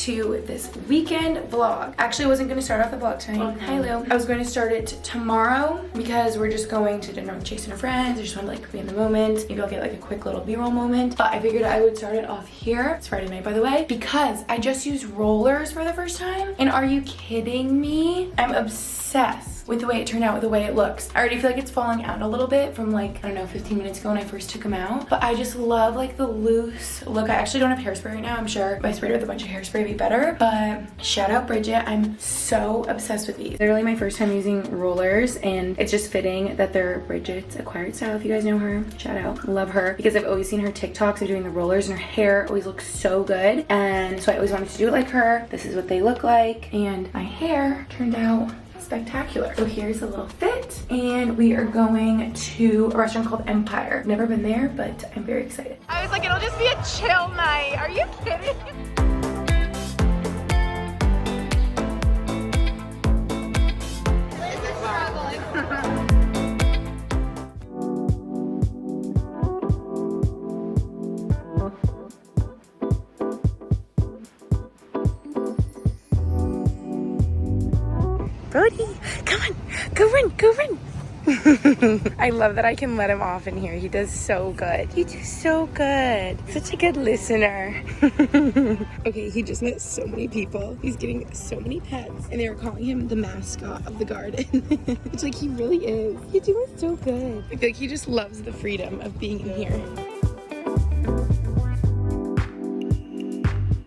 to this weekend vlog. Actually, I wasn't going to start off the vlog tonight. Hi, Lou. I was going to start it tomorrow because we're just going to dinner with Chase and her friends. I just want to like be in the moment. Maybe I'll get like a quick little b-roll moment. But I figured I would start it off here. It's Friday night, by the way, because I just used rollers for the first time. And are you kidding me? I'm obsessed with the way it turned out, with the way it looks. I already feel like it's falling out a little bit from like, I don't know, 15 minutes ago when I first took them out. But I just love like the loose look. I actually don't have hairspray right now. I'm sure if I sprayed it with a bunch of hairspray it'd be better. But shout out Bridget. I'm so obsessed with these. Literally my first time using rollers, and it's just fitting that they're Bridget's acquired style. If you guys know her, shout out. Love her because I've always seen her TikToks of doing the rollers and her hair always looks so good. And so I always wanted to do it like her. This is what they look like. And my hair turned out spectacular. So here's a little fit, and we are going to a restaurant called Empire. Never been there, but I'm very excited. I was like, it'll just be a chill night. Are you kidding? Brody, come on, go run, go run. I love that I can let him off in here. He does so good. You do so good. Such a good listener. Okay, he just met so many people. He's getting so many pets, and they were calling him the mascot of the garden. Which, like, he really is. You're doing so good. I feel like he just loves the freedom of being in here.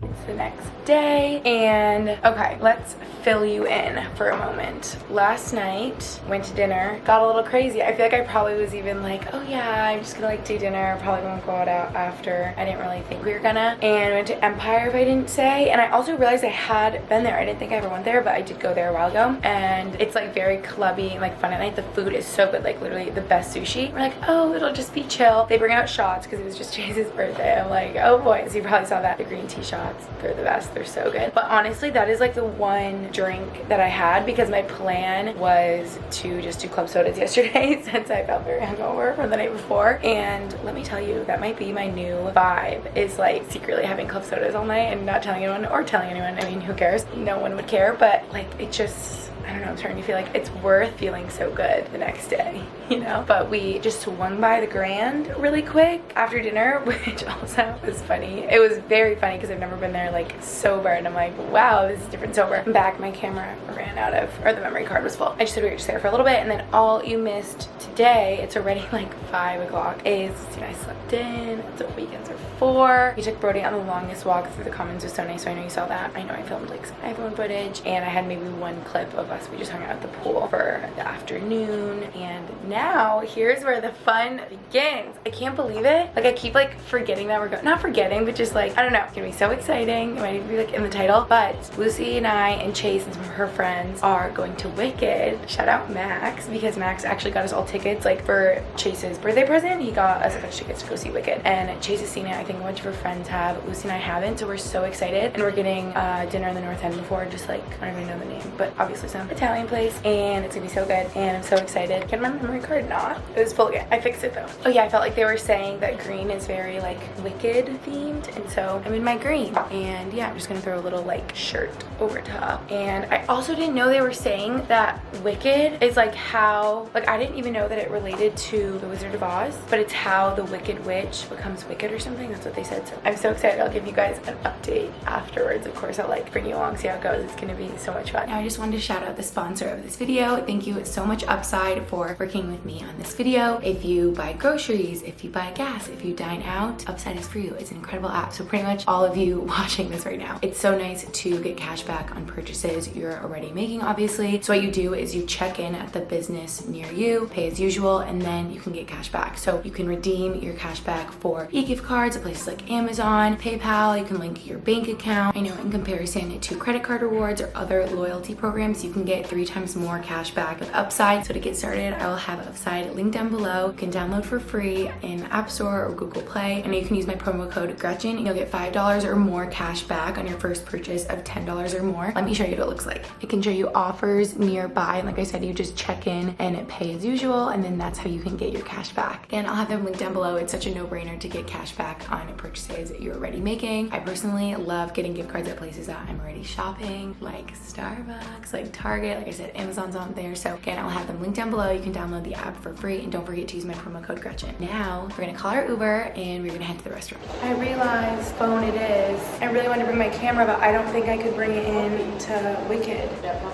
It's the next day, and okay, let's fill you in for a moment. Last night, went to dinner, got a little crazy. I feel like I probably was even like, oh yeah, I'm just gonna like do dinner, probably won't go out after. I didn't really think we were gonna. And went to Empire, if I didn't say. And I also realized I had been there. I didn't think I ever went there, but I did go there a while ago. And it's like very clubby and like fun at night. The food is so good, like literally the best sushi. We're like, oh, it'll just be chill. They bring out shots because it was just Chase's birthday. I'm like, oh boy. So you probably saw that. The green tea shots, they're the best. They're so good. But honestly, that is like the one drink that I had, because my plan was to just do club sodas yesterday since I felt very hungover from the night before. And let me tell you, that might be my new vibe, is like secretly having club sodas all night and not telling anyone, or telling anyone. I mean, who cares? No one would care, but like it just, I don't know, I'm starting to feel like it's worth feeling so good the next day, you know? But we just swung by the Grand really quick after dinner, which also was funny. It was very funny because I've never been there like sober, and I'm like, wow, this is different sober. I'm back, my camera ran out of, or the memory card was full. I just said we were just there for a little bit, and then all you missed today, it's already like 5 o'clock, is, you know, I slept in. That's what weekends are for. We took Brody on the longest walk through the Commons. It was so nice, so I know you saw that. I know I filmed like some iPhone footage, and I had maybe one clip of us. We just hung out at the pool for the afternoon, and now here's where the fun begins. I can't believe it. Like, I keep like forgetting that we're going, not forgetting, but just like, I don't know, it's gonna be so exciting. It might even be like in the title, but Lucy and I and Chase and some of her friends are going to Wicked. Shout out Max, because Max actually got us all tickets like for Chase's birthday present. He got us a bunch of tickets to go see Wicked, and Chase has seen it. I think a bunch of her friends have. Lucy and I haven't, so we're so excited. And we're getting dinner in the North End before, just like, I don't even know the name, but obviously some Italian place, and it's gonna be so good, and I'm so excited. Can my memory card not? It was full again. I fixed it though. Oh yeah, I felt like they were saying that green is very like Wicked themed, and so I'm in my green, and yeah, I'm just gonna throw a little like shirt over top. And I also didn't know they were saying that Wicked is like how, like I didn't even know that it related to the Wizard of Oz, but it's how the Wicked Witch becomes wicked or something. That's what they said. So I'm so excited. I'll give you guys an update afterwards. Of course, I'll like bring you along, see how it goes. It's gonna be so much fun. Now I just wanted to shout out the sponsor of this video. Thank you so much, Upside, for working with me on this video. If you buy groceries, if you buy gas, if you dine out, Upside is for you. It's an incredible app. So pretty much all of you watching this right now, it's so nice to get cash back on purchases you're already making, obviously. So what you do is you check in at the business near you, pay as usual, and then you can get cash back. So you can redeem your cash back for e-gift cards at places like Amazon, PayPal. You can link your bank account. I know in comparison to credit card rewards or other loyalty programs, you can get 3 times more cash back with Upside. So to get started, I will have Upside linked down below. You can download for free in App Store or Google Play, and you can use my promo code Gretchen and you'll get $5 or more cash back on your first purchase of $10 or more. Let me show you what it looks like. It can show you offers nearby, and like I said, you just check in and pay as usual, and then that's how you can get your cash back. Again, I'll have them linked down below. It's such a no-brainer to get cash back on purchases you're already making. I personally love getting gift cards at places that I'm already shopping, like Starbucks, like Target. Like I said, Amazon's on there. So again, I'll have them linked down below. You can download the app for free, and don't forget to use my promo code Gretchen. Now we're gonna call our Uber and we're gonna head to the restaurant. I realized phone it is. I really wanted to bring my camera, but I don't think I could bring it in to Wicked.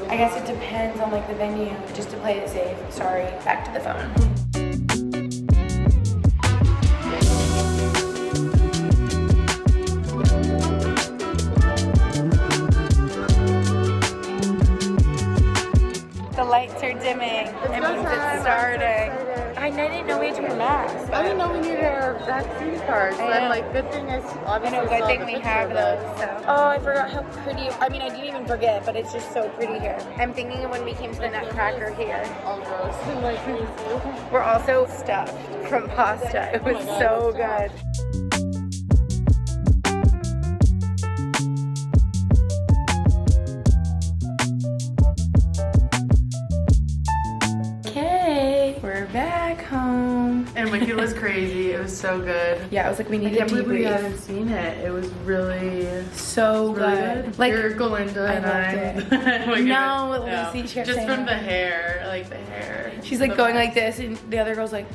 I guess it depends on like the venue, just to play it safe. Sorry, back to the phone. The lights are dimming. It means it's starting. I didn't know we had to wear masks. I didn't know we needed our vaccine cards. So I'm like, good thing is obviously. I know, good thing we have those. So. Oh, I forgot how pretty. I mean, I didn't even forget, but it's just so pretty here. I'm thinking of when we came to the Nutcracker here. All gross and like crazy. We're also stuffed from pasta. It was so good. We're back home. And Wiki was crazy. It was so good. Yeah, I was like, we need to I can't believe we debrief. haven't seen it. It was really so good. Like you're Galinda and I. No, Lucy, she kept just saying from that. the hair, like the hair. She's like going like this, and the other girl's like.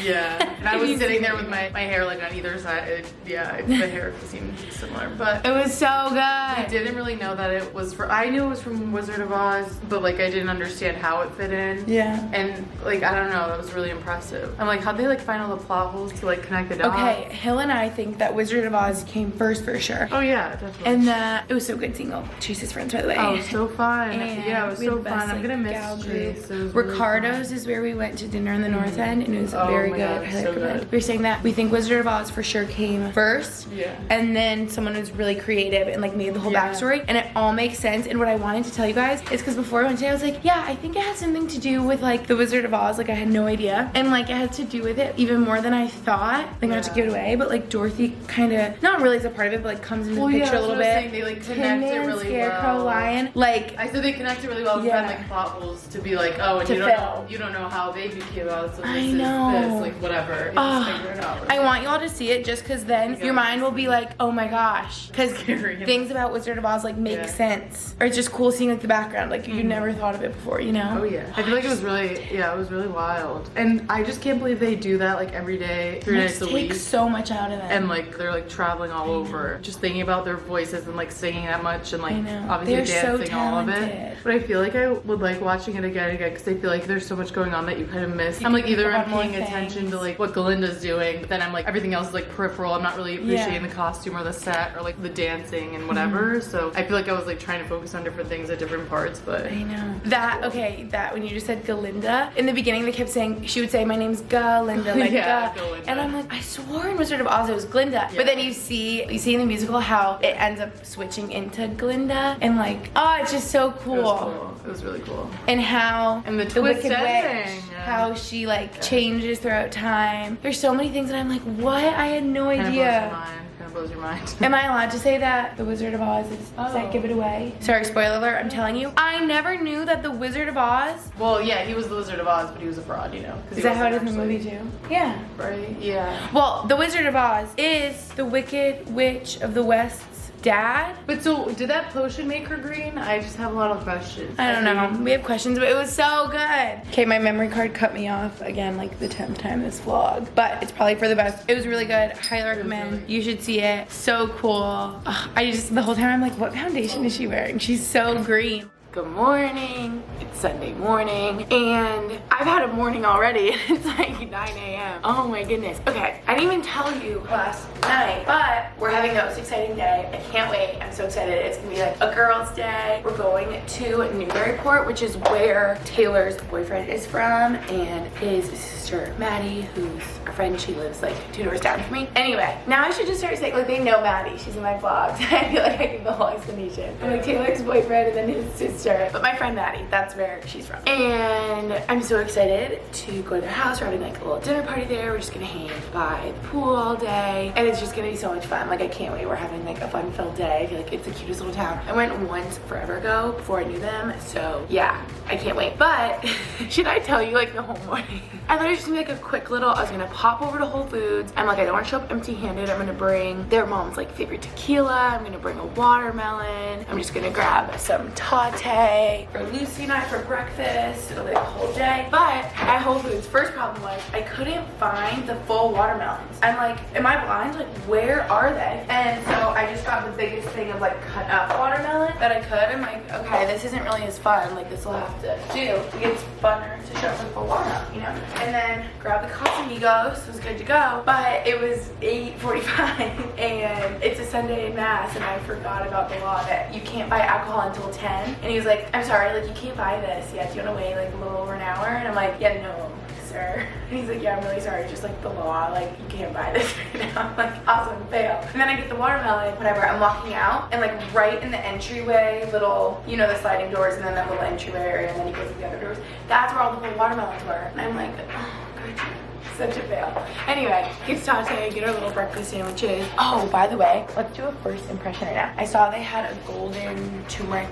Yeah, and I was sitting there with my hair like on either side. The hair seemed similar, but it was so good. I didn't really know that it was I knew it was from Wizard of Oz, but like I didn't understand how it fit in. Yeah. And like I don't know, that was really impressive. I'm like, how'd they like find all the plot holes to like connect the dots? Okay, Hill and I think that Wizard of Oz came first for sure. Oh yeah, definitely. And that it was so good seeing all Chase's friends, by the way. Oh, it was so fun. And yeah, it was we had so the best, fun. I'm gonna gal miss group. Chase. It was Ricardo's really is where we went to dinner in the North End, and it was very my good. God, I so recommend. good. We were saying that we think Wizard of Oz for sure came first. Yeah. And then someone was really creative and like made the whole backstory, and it all makes sense. And what I wanted to tell you guys is because before I went today, I was like, yeah, I think it has something to do with like the Wizard of Oz. Like I had no idea, and like it had to do with it even more than I thought. Like not to give it away, but like Dorothy kind of not really is a part of it, but like comes into the picture a little bit. Saying, they like connect it really Scarecrow, well. Lion, like I said they connect it really well. Yeah. And like plot holes to be like, oh, and To you don't know how they became Oz. So this I is know. this, like whatever. You just figure it out. I want y'all to see it just because then your mind will be like, oh my gosh, because Scary. things about Wizard of Oz like make sense, or it's just cool seeing like the background, like you never thought of it before, you know? Oh yeah. I feel like it was really, it was really wild. And I just can't believe they do that like every day, 3 nights a week. Takes so much out of it. And like they're like traveling all over, just thinking about their voices and like singing that much and like obviously They're dancing so all of talented. it. But I feel like I would like watching it again because I feel like there's so much going on that you kind of miss. I'm like either I'm paying attention to like what Galinda's doing, but then I'm like everything else is like peripheral. I'm not really appreciating the costume or the set or like the dancing and whatever. So I feel like I was like trying to focus on different things at different parts, but I know. That when you just said Galinda, in the beginning they kept saying, she would say, my name's Galinda, like Galinda. And I'm like, I swore in Wizard of Oz it was Glinda. But then you see in the musical how it ends up switching into Glinda, and like, oh, it's just so cool. It was cool. It was really cool. And how and the Wicked twist Witch, ending. how she like changes throughout time. There's so many things that I'm like, what? I had no idea. Blows your mind. Am I allowed to say that the Wizard of Oz is, does that give it away? Sorry, spoiler alert, I'm telling you. I never knew that the Wizard of Oz. Well, yeah, he was the Wizard of Oz, but he was a fraud, you know. Is that how it is in the movie too? Yeah. Right? Yeah. Well, the Wizard of Oz is the Wicked Witch of the West's dad. But so, did that potion make her green? I just have a lot of questions. I don't know. We have questions, but it was so good. Okay, my memory card cut me off again, like the 10th time this vlog, but it's probably for the best. It was really good. Highly recommend. You should see it. So cool. Ugh, the whole time I'm like, what foundation is she wearing? She's so green. Good morning. It's Sunday morning, and I've had a morning already, and it's like 9 a.m. Oh my goodness. Okay, I didn't even tell you last night, but we're having the most exciting day. I can't wait. I'm so excited. It's gonna be like a girls' day. We're going to Newburyport, which is where Taylor's boyfriend is from, and his sister Maddie, who's a friend. She lives like 2 doors down from me. Anyway, now I should just start saying, like, they know Maddie. She's in my vlogs. I feel like I give the whole explanation. I'm like Taylor's boyfriend and then his sister, but my friend Maddie, that's where she's from. And I'm so excited to go to their house. We're having like a little dinner party there. We're just gonna hang by the pool all day, and it's just gonna be so much fun. Like, I can't wait. We're having like a fun-filled day. I feel like it's the cutest little town. I went once forever ago before I knew them, so yeah, I can't wait. But should I tell you like the whole morning? I thought it was just gonna be like a quick little, I was gonna pop over to Whole Foods. I'm like, I don't want to show up empty-handed. I'm gonna bring their mom's like favorite tequila. I'm gonna bring a watermelon. I'm just gonna grab some tate for Lucy and I for breakfast. It'll be a whole day. But at Whole Foods, first problem was I couldn't find the full watermelons. I'm like, am I blind? Like, where are they? And so I just got the biggest thing of like cut up watermelon that I could. I'm like, okay, this isn't really as fun. Like, this will have to do. It's funner to show up with full watermelon, you know? And then grab the Casamigos. It was good to go. But it was 8:45 and it's a Sunday in Mass, and I forgot about the law that you can't buy alcohol until 10. And he was like, I'm sorry, like, you can't buy this yet. Do you want to wait like a little over an hour? And I'm like, yeah, no, sir. And he's like, yeah, I'm really sorry. Just like the law, like, you can't buy this right now. I'm like, awesome, fail. And then I get the watermelon, whatever. I'm walking out, and like right in the entryway, little, you know, the sliding doors, and then that little entryway area, and then you go through the other doors. That's where all the little watermelons were. And I'm like, oh, Gretchen. Such a fail. Anyway, get tate, get our little breakfast sandwiches. Oh, by the way, let's do a first impression right now. I saw they had a golden turmeric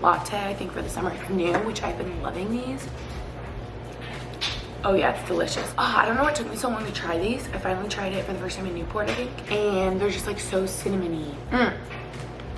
latte, I think, for the summer. It's new, which I've been loving these. Oh yeah, it's delicious. Oh, I don't know what took me so long to try these. I finally tried it for the first time in Newport, I think. And they're just like so cinnamony.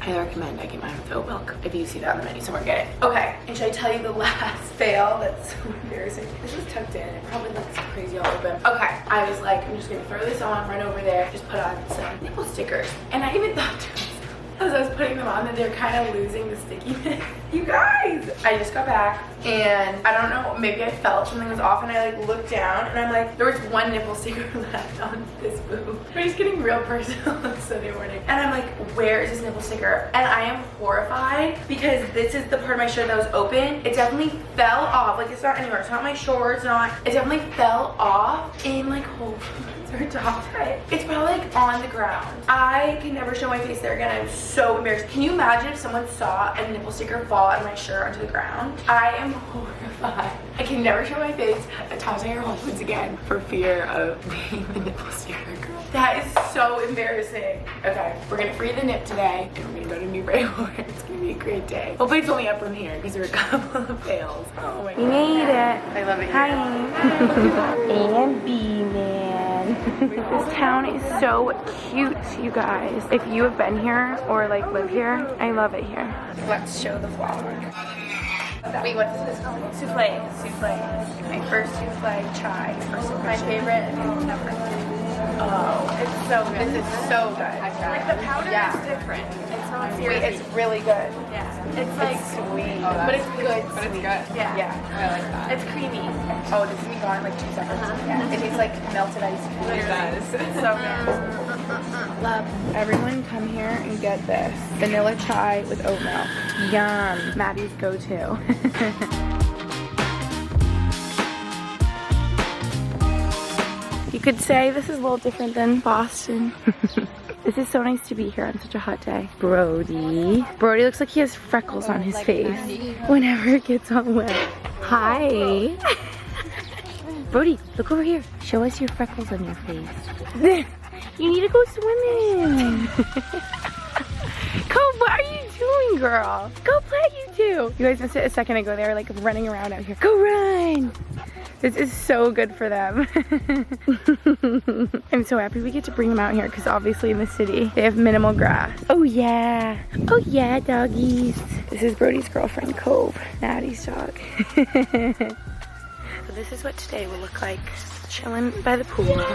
I recommend I get mine with oat milk. If you see that on the menu somewhere, get it. Okay, and should I tell you the last fail? That's so embarrassing. This is tucked in. It probably looks crazy all open. Okay, I was like, I'm just gonna throw this on, run over there, just put on some nipple stickers. And I even thought to myself, as I was putting them on, that they're kind of losing the stickiness. You guys! I just got back, and I don't know, maybe I felt something was off, and I like looked down, and I'm like, there was one nipple sticker left on this boob. We're just getting real personal on Sunday morning. And I'm like, where is this nipple sticker? And I am horrified, because this is the part of my shirt that was open. It definitely fell off. Like, it's not anywhere. It's not my shorts, not. It definitely fell off in like Whole Foods or top tight. It's probably like on the ground. I can never show my face there again. I'm so embarrassed. Can you imagine if someone saw a nipple sticker fall out of my shirt onto the ground? I am horrified. I can never show my face at Tate or Whole Foods again for fear of being the nipple sticker girl. That is so embarrassing. Okay, we're gonna free the nip today, and we're gonna go to Newburyport. It's gonna be a great day. Hopefully it's only up from here, because there are a couple of fails. Oh my god. You made it. I love it here. Hi. A and B, man. This town is so cute, you guys. If you have been here or like live here, I love it here. Let's show the vlog. Wait, what's this called? Souffle. Souffle. My first souffle chai. My favorite. Oh, it's so good. This is so good. Like the powder is different. It's not serious. It's really good. Yeah. It's like sweet, but it's good. But it's good. Yeah. Yeah. I like that. It's creamy. Oh, this is gone like 2 seconds. Yeah. It tastes like melted ice cream. It does. It's so good. Love. Everyone come here and get this. Vanilla chai with oat milk. Yum. Maddie's go-to. You could say this is a little different than Boston. This is so nice to be here on such a hot day. Brody looks like he has freckles on his face whenever it gets all wet. Hi. Brody, look over here. Show us your freckles on your face. You need to go swimming. What are you doing, girl? Go play, you two. You guys missed it a second ago. They were like running around out here. Go run. This is so good for them. I'm so happy we get to bring them out here, because obviously in the city they have minimal grass. Oh yeah. Oh yeah, doggies. This is Brody's girlfriend, Cove, Maddie's dog. So this is what today will look like, chilling by the pool.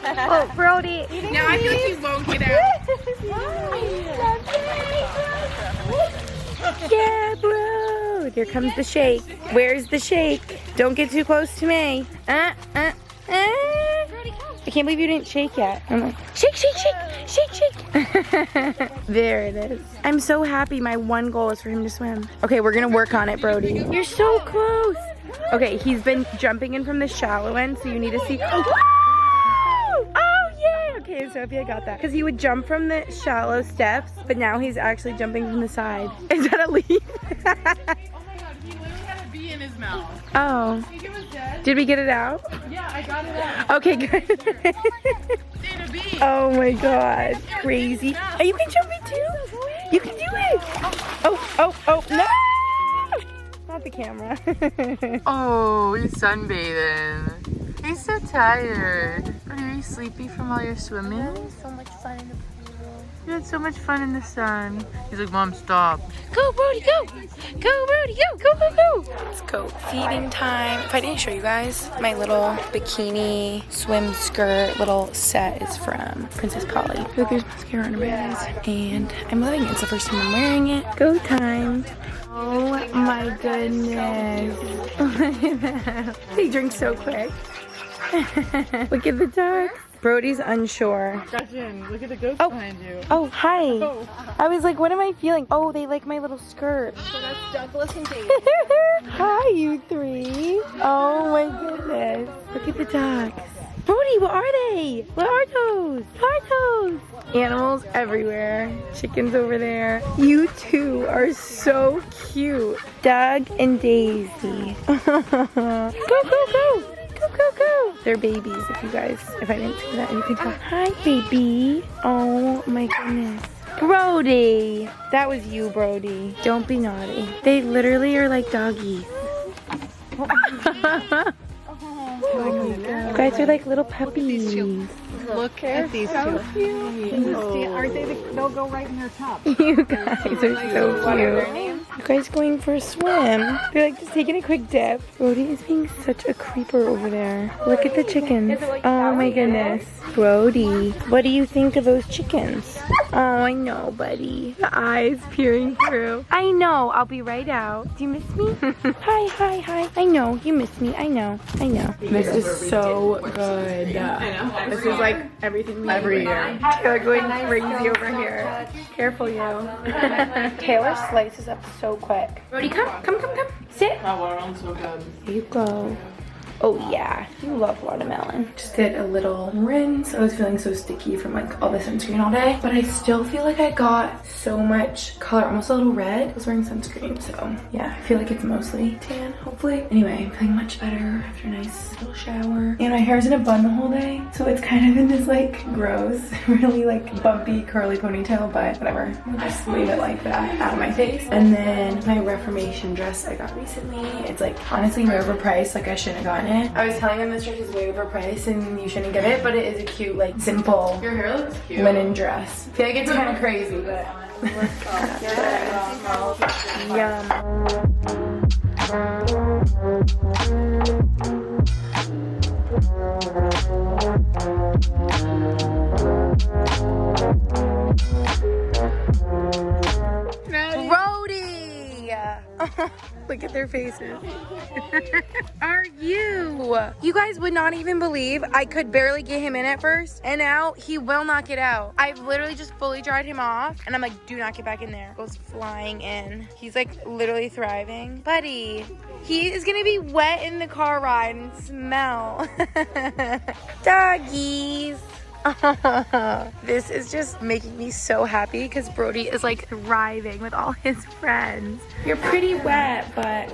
Oh, Brody. Now I feel like you won't get out. Yeah, Brody. Here comes the shake. Where's the shake? Don't get too close to me. I can't believe you didn't shake yet. I'm like, shake, shake, shake, shake, shake. There it is. I'm so happy. My one goal is for him to swim. Okay, we're gonna work on it, Brody. You're so close. Okay, he's been jumping in from the shallow end, so you need to see. Oh, yeah. Okay, Sophia got that. Because he would jump from the shallow steps, but now he's actually jumping from the side. Is that a leaf? Oh my god, he literally had a bee in his mouth. Oh. I think it was dead. Did we get it out? Yeah, I got it out. Okay, good. Did a bee. Oh my god. Crazy. Oh, you can jump it too? You can do it. Oh, no! Not the camera. Oh, he's sunbathing. He's so tired. Are you sleepy from all your swimming? So much fun in the pool. You had so much fun in the sun. He's like, Mom, stop. Go, Brody, go! Go, Brody, go! Go, go, go! Let's go. Feeding time. If I didn't show you guys, my little bikini swim skirt little set is from Princess Polly. Look, there's mascara under my eyes. And I'm loving it. It's the first time I'm wearing it. Go time. Oh my goodness. Look at that. They drink so quick. Look at the ducks. Brody's unsure. Gretchen, look at the goats behind you. Oh, hi. Oh. I was like, what am I feeling? Oh, they like my little skirt. So that's Douglas and David. Hi, you three. Oh my goodness. Look at the ducks. Brody, what are they? What are those? What are those? Animals everywhere. Chickens over there. You two are so cute. Doug and Daisy. Go, go, go. Go, go, go. They're babies, if I didn't say that, you can tell. Hi, baby. Oh my goodness. Brody. That was you, Brody. Don't be naughty. They literally are like doggies. Oh my God. You guys are like little puppies. Look at these So two. cute. Aren't they? They'll go right in your top. You guys are so cute. You guys going for a swim? They're like just taking a quick dip. Brody is being such a creeper over there. Look at the chickens. Oh my goodness. Brody, what do you think of those chickens? Oh, I know, buddy. The eyes peering through. I know. I'll be right out. Do you miss me? Hi, hi, hi. I know. You miss me. I know. I know. This is so good. I know. This is like everything we every year. Taylor going crazy over here. Careful, you. Taylor slices up so quick. Brody, come. Sit. That watermelon's so good. Here you go. Oh yeah, you love watermelon. Just did a little rinse. I was feeling so sticky from like all the sunscreen all day, but I still feel like I got so much color, almost a little red. I was wearing sunscreen, so yeah, I feel like it's mostly tan, hopefully. Anyway, I'm feeling much better after a nice little shower. And my hair's in a bun the whole day, so it's kind of in this like gross, really like bumpy curly ponytail, but whatever. I'll just leave it like that out of my face. And then my Reformation dress I got recently. It's like honestly way overpriced, like I shouldn't have gotten it. I was telling him this dress is way overpriced and you shouldn't get it, but it is a cute, like, simple Your hair looks cute. linen dress. I feel like it's kind of crazy, but Brody! Look at their faces. Are you? You guys would not even believe I could barely get him in at first, and now he will not get out. I've literally just fully dried him off, and I'm like, do not get back in there. Goes flying in. He's like literally thriving. Buddy, he is gonna be wet in the car ride and smell. Doggies. This is just making me so happy because Brody is like thriving with all his friends. You're pretty wet, but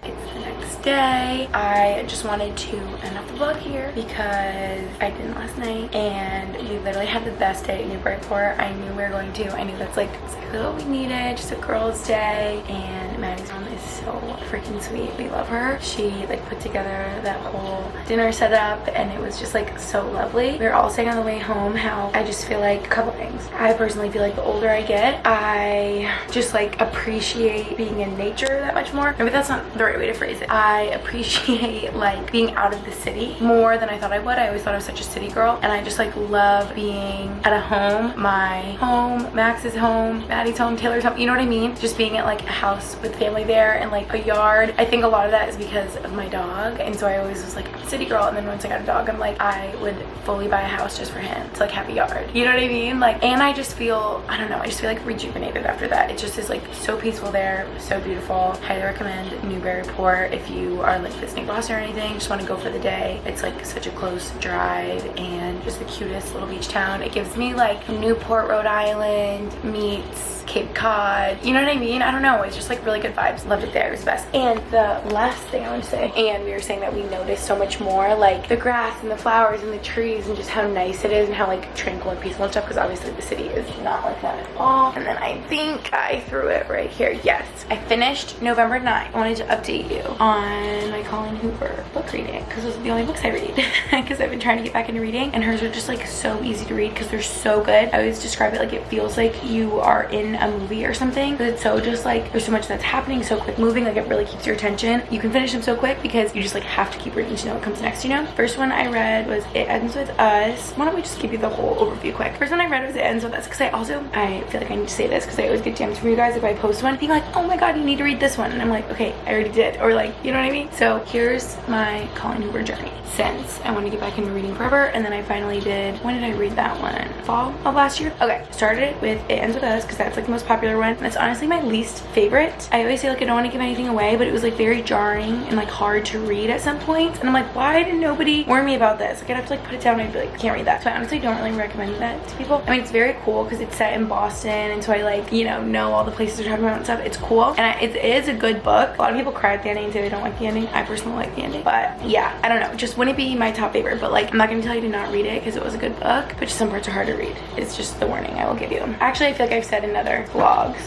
it's the next day. I just wanted to end off the vlog here because I didn't last night and we literally had the best day at Newburyport. I knew we were going to. I knew that's like exactly what we needed, just a girls' day. And Maddie's mom is so freaking sweet. We love her. She like put together that whole dinner setup and it was just like so lovely. We were all saying on the way home how I just feel like a couple things. I personally feel like the older I get, I just like appreciate being in nature that much more. Maybe that's not the right way to phrase it. I appreciate like being out of the city more than I thought I would. I always thought I was such a city girl, and I just like love being at a home. My home, Max's home, Maddie's home, Taylor's home, you know what I mean? Just being at like a house with family there and like a yard. I think a lot of that is because of my dog, and so I always was like, I'm a city girl, and then once I got a dog, I'm like, I would fully buy a house just for him to like have a yard. You know what I mean? Like, and I just feel, I don't know, I just feel like rejuvenated after that. It just is like so peaceful there, so beautiful. Highly recommend Newburyport if you are like visiting Boston or anything, just want to go for the day. It's like such a close drive and just the cutest little beach town. It gives me like Newport, Rhode Island meets Cape Cod, you know what I mean? I don't know, it's just like really good vibes. Loved it there, it was the best. And the last thing I want to say, and we were saying that we noticed so much more like the grass and the flowers and the trees and just how nice it is and how like tranquil and peaceful and stuff, because obviously the city is not like that at all. And then I think I threw it right here. Yes, I finished November 9th. I wanted to update you on my Colleen Hoover book reading, because those are the only books I read because I've been trying to get back into reading, and hers are just like so easy to read because they're so good. I always describe it like it feels like you are in a movie or something, because it's so just like there's so much that's happening, so quick moving, like it really keeps your attention. You can finish them so quick because you just like have to keep reading to know what comes next, you know? First one I read was It Ends With Us. Why don't we just give you the whole overview quick? First one I read was It Ends With Us, because I feel like I need to say this because I always get DMs from you guys if I post one being like, oh my god, you need to read this one, and I'm like, okay, I already did, or like, you know what I mean? So here's my Colleen Hoover journey since I want to get back into reading forever. And then I finally did, when did I read that one? Fall of last year? Okay, started it with It Ends With Us because that's like the most popular one, and that's honestly my least favorite. I always say like I don't want to give anything away, but it was like very jarring and like hard to read at some points, and I'm like, why did nobody warn me about this? Like I'd have to like put it down and I'd be like, can't read that. So I honestly don't really recommend that to people. I mean, it's very cool because it's set in Boston, and so I like, you know all the places they're talking about and stuff. It's cool, and it is a good book. A lot of people cry at the ending and say they don't like the ending. I personally like the ending, but yeah, I don't know, just wouldn't be my top favorite. But like, I'm not gonna tell you to not read it because it was a good book, but just some parts are hard to read. It's just the warning I will give you. Actually, I feel like I've said in other vlogs,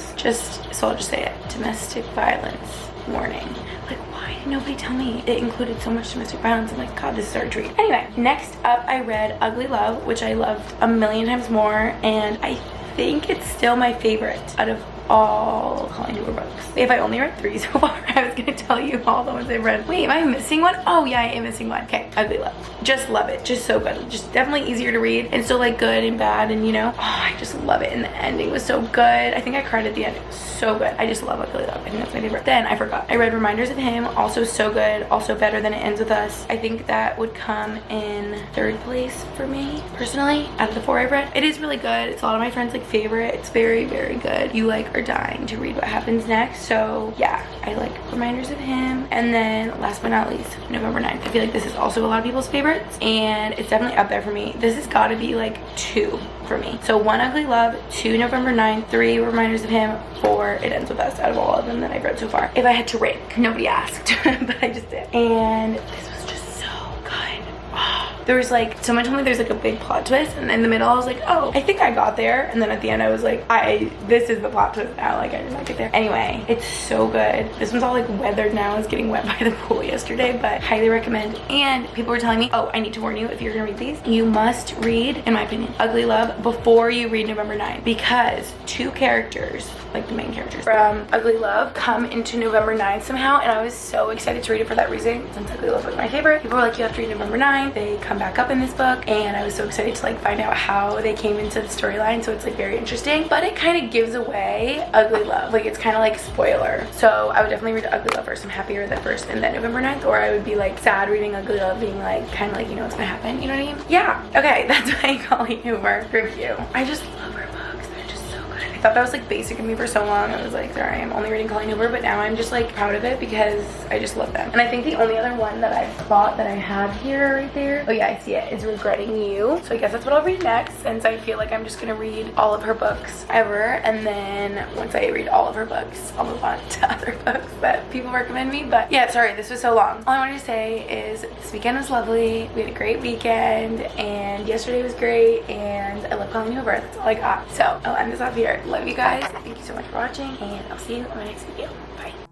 so I'll just say it. Domestic violence warning. Like, why did nobody tell me it included so much domestic violence? I'm like, god, this is hard to read. Anyway, next up I read Ugly Love, which I loved a million times more, and I think it's still my favorite out of all Colleen Hoover books. If I only read 3 so far, I was gonna tell you all the ones I've read. Wait, am I missing one? Oh yeah, I am missing one. Okay, Ugly Love. Just love it. Just so good. Just definitely easier to read, and still like good and bad, and you know, oh, I just love it. And the ending was so good. I think I cried at the end. It was so good. I just love Ugly Love. I think that's my favorite. Then I forgot. I read Reminders of Him. Also so good. Also better than It Ends With Us. I think that would come in 3rd place for me, personally, out of the 4 I've read. It is really good. It's a lot of my friends' like favorite. It's very, very good. You like are dying to read what happens next. So yeah, I like Reminders of Him. And then last but not least, November 9th. I feel like this is also a lot of people's favorites, and it's definitely up there for me. This has got to be like 2 for me. So 1 Ugly Love, 2 November 9th, 3 Reminders of Him, 4 It Ends With Us, out of all of them that I've read so far. If I had to rank, nobody asked, but I just did. And this was just so good. Oh, there was like, someone told me there's like a big plot twist, and in the middle I was like, oh, I think I got there, and then at the end I was like, this is the plot twist now, like I did not get there. Anyway, it's so good. This one's all like weathered now. I was getting wet by the pool yesterday, but highly recommend. And people were telling me, oh, I need to warn you, if you're gonna read these, you must read, in my opinion, Ugly Love before you read November 9th, because 2 characters, like the main characters from Ugly Love, come into November 9th somehow, and I was so excited to read it for that reason, since Ugly Love was my favorite. People were like, you have to read November 9th. They come back up in this book, and I was so excited to like find out how they came into the storyline, so it's like very interesting, but it kind of gives away Ugly Love. Like, it's kind of like spoiler. So I would definitely read Ugly Love first. I'm happy to read that first and then November 9th, or I would be like sad reading Ugly Love, being like kind of like, you know what's gonna happen, you know what I mean? Yeah, okay, that's my Colleen Hoover review. I just love her books. They're just so good. I thought that was like basic of me for so long. I was like, there I am only reading Colleen Hoover, but now I'm just like proud of it because I just love them. And I think the only other one that I thought that I have here, right there, oh yeah, I see it, is Regretting You. So I guess that's what I'll read next, since I feel like I'm just gonna read all of her books ever, and then once I read all of her books, I'll move on to other books that people recommend me. But yeah, sorry, this was so long. All I wanted to say is this weekend was lovely. We had a great weekend, and yesterday was great, and I love Colleen Hoover. That's all I got. So I'll end this off here. Love you guys. Thank you so much for watching, and I'll see you in my next video. Bye.